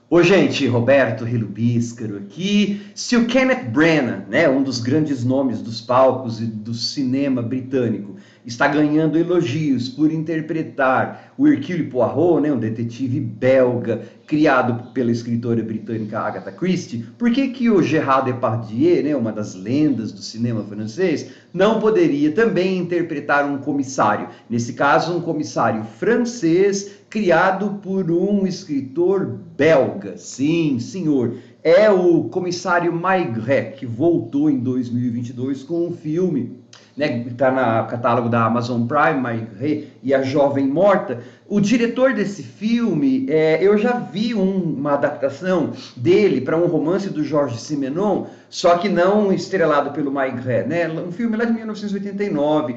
Ô, gente, Roberto Relubíscaro aqui. Se o Kenneth Branagh, né, um dos grandes nomes dos palcos e do cinema britânico, está ganhando elogios por interpretar o Hercule Poirot, né, um detetive belga criado pela escritora britânica Agatha Christie, por que que o Gérard Depardieu, né, uma das lendas do cinema francês, não poderia também interpretar um comissário? Nesse caso, um comissário francês criado por um escritor belga. Sim, senhor. É o comissário Maigret, que voltou em 2022 com um filme, né, que está no catálogo da Amazon Prime, Maigret e a Jovem Morta. O diretor desse filme, eu já vi uma adaptação dele para um romance do Georges Simenon, só que não estrelado pelo Maigret, né? Um filme lá de 1989,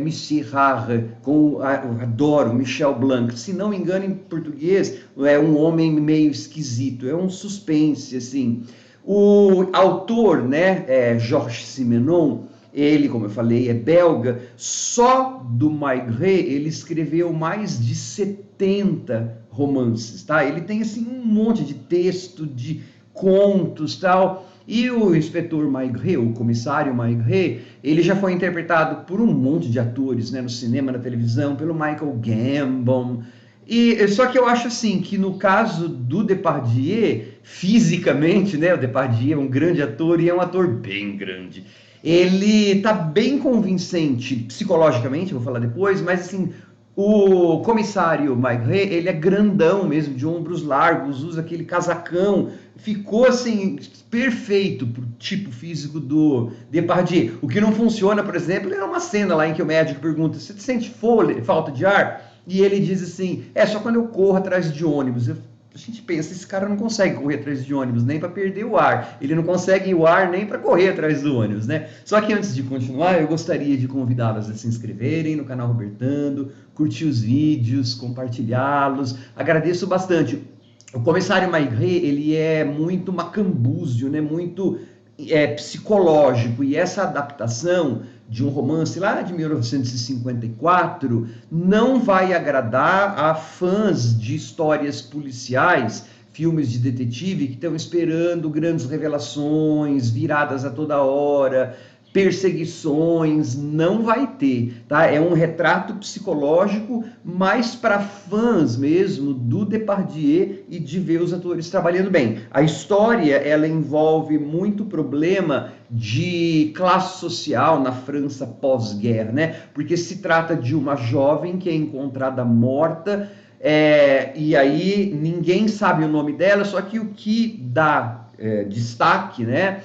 Monsieur Rare, eu adoro Michel Blanc. Se não me engano, em português, é um homem meio esquisito, é um suspense, assim. O autor, né, Georges Simenon, ele, como eu falei, é belga. Só do Maigret ele escreveu mais de 70 romances, tá? Ele tem assim um monte de texto, de contos, tal. E o inspetor Maigret, o comissário Maigret, ele já foi interpretado por um monte de atores, né, no cinema, na televisão, pelo Michael Gambon. E só que eu acho assim que no caso do Depardieu, fisicamente, né, o Depardieu é um grande ator e é um ator bem grande. Ele tá bem convincente psicologicamente, vou falar depois, mas assim, o comissário Maigret, ele é grandão mesmo, de ombros largos, usa aquele casacão, ficou assim perfeito pro tipo físico do Depardieu. O que não funciona, por exemplo, é uma cena lá em que o médico pergunta: "Você sente falta de ar?" E ele diz assim: "É só quando eu corro atrás de ônibus." A gente pensa, esse cara não consegue correr atrás de ônibus nem para perder o ar, ele não consegue o ar nem para correr atrás do ônibus, né? Só que antes de continuar, eu gostaria de convidá-los a se inscreverem no canal Robertando, curtir os vídeos, compartilhá-los. Agradeço bastante. O comissário Maigret, ele é muito macambúzio, né? Muito psicológico, e essa adaptação de um romance lá de 1954 não vai agradar a fãs de histórias policiais, filmes de detetive que estão esperando grandes revelações, viradas a toda hora, perseguições. Não vai ter, tá? É um retrato psicológico mais para fãs mesmo do Depardieu e de ver os atores trabalhando bem. A história, ela envolve muito problema de classe social na França pós-guerra, né? Porque se trata de uma jovem que é encontrada morta, e aí ninguém sabe o nome dela, só que o que dá destaque, né,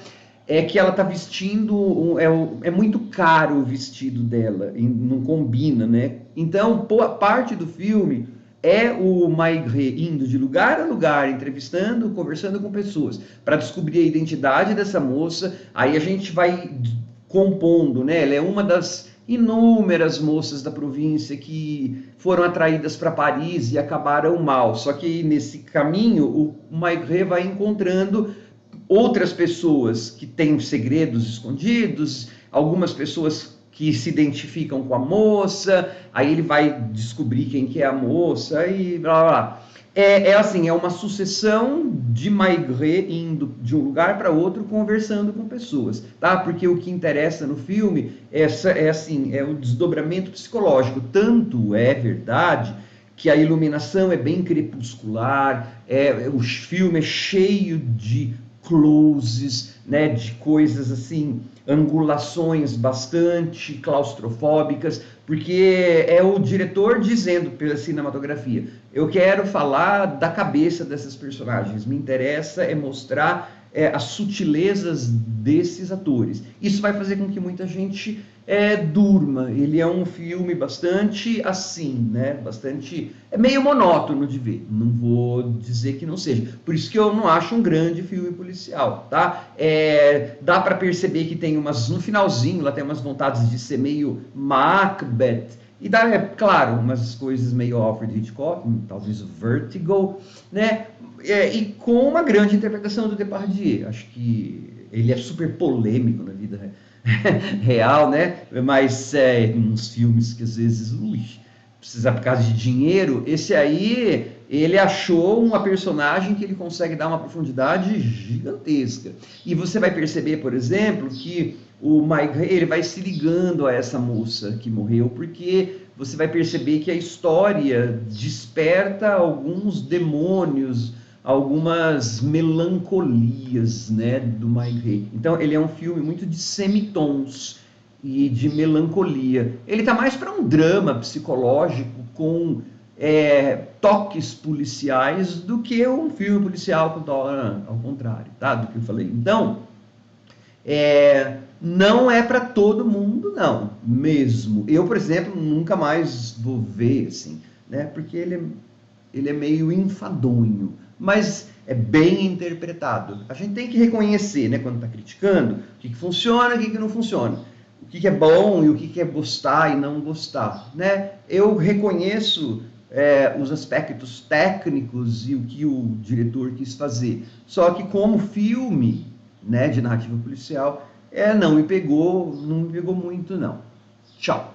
é que ela está vestindo, é muito caro o vestido dela, não combina, né? Então, parte do filme é o Maigret indo de lugar a lugar, entrevistando, conversando com pessoas, para descobrir a identidade dessa moça. Aí a gente vai compondo, né? Ela é uma das inúmeras moças da província que foram atraídas para Paris e acabaram mal. Só que nesse caminho, o Maigret vai encontrando outras pessoas que têm segredos escondidos, algumas pessoas que se identificam com a moça, aí ele vai descobrir quem que é a moça e blá blá blá. Assim, é uma sucessão de Maigret indo de um lugar para outro conversando com pessoas, tá? Porque o que interessa no filme assim, é o desdobramento psicológico. Tanto é verdade que a iluminação é bem crepuscular, o filme é cheio de closes, né, de coisas assim, angulações bastante claustrofóbicas, porque é o diretor dizendo pela cinematografia: eu quero falar da cabeça dessas personagens, me interessa mostrar as sutilezas desses atores. Isso vai fazer com que muita gente durma. Ele é um filme bastante assim, né? Bastante. É meio monótono de ver. Não vou dizer que não seja. Por isso que eu não acho um grande filme policial, tá? Dá para perceber que tem umas. No finalzinho, lá tem umas vontades de ser meio Macbeth. E dá, claro, umas coisas meio Alfred Hitchcock, talvez o Vertigo, né? E com uma grande interpretação do Depardieu. Acho que ele é super polêmico na vida real, né? Mas uns filmes que às vezes precisa por causa de dinheiro. Esse aí Ele achou uma personagem que ele consegue dar uma profundidade gigantesca. E você vai perceber, por exemplo, que o Mike Ray, ele vai se ligando a essa moça que morreu, porque você vai perceber que a história desperta alguns demônios, algumas melancolias, né, do Mike Ray. Então, ele é um filme muito de semitons e de melancolia. Ele tá mais para um drama psicológico com toques policiais do que um filme policial ao contrário, tá? Do que eu falei. Então, não é para todo mundo, não, mesmo. Eu, por exemplo, nunca mais vou ver, assim, né? Porque ele é meio enfadonho, mas é bem interpretado. A gente tem que reconhecer, né, quando está criticando, o que funciona e o que não funciona. O que é bom e o que é gostar e não gostar, né? Eu reconheço os aspectos técnicos e o que o diretor quis fazer. Só que como filme, né, de narrativa policial, não me pegou muito, não. Tchau.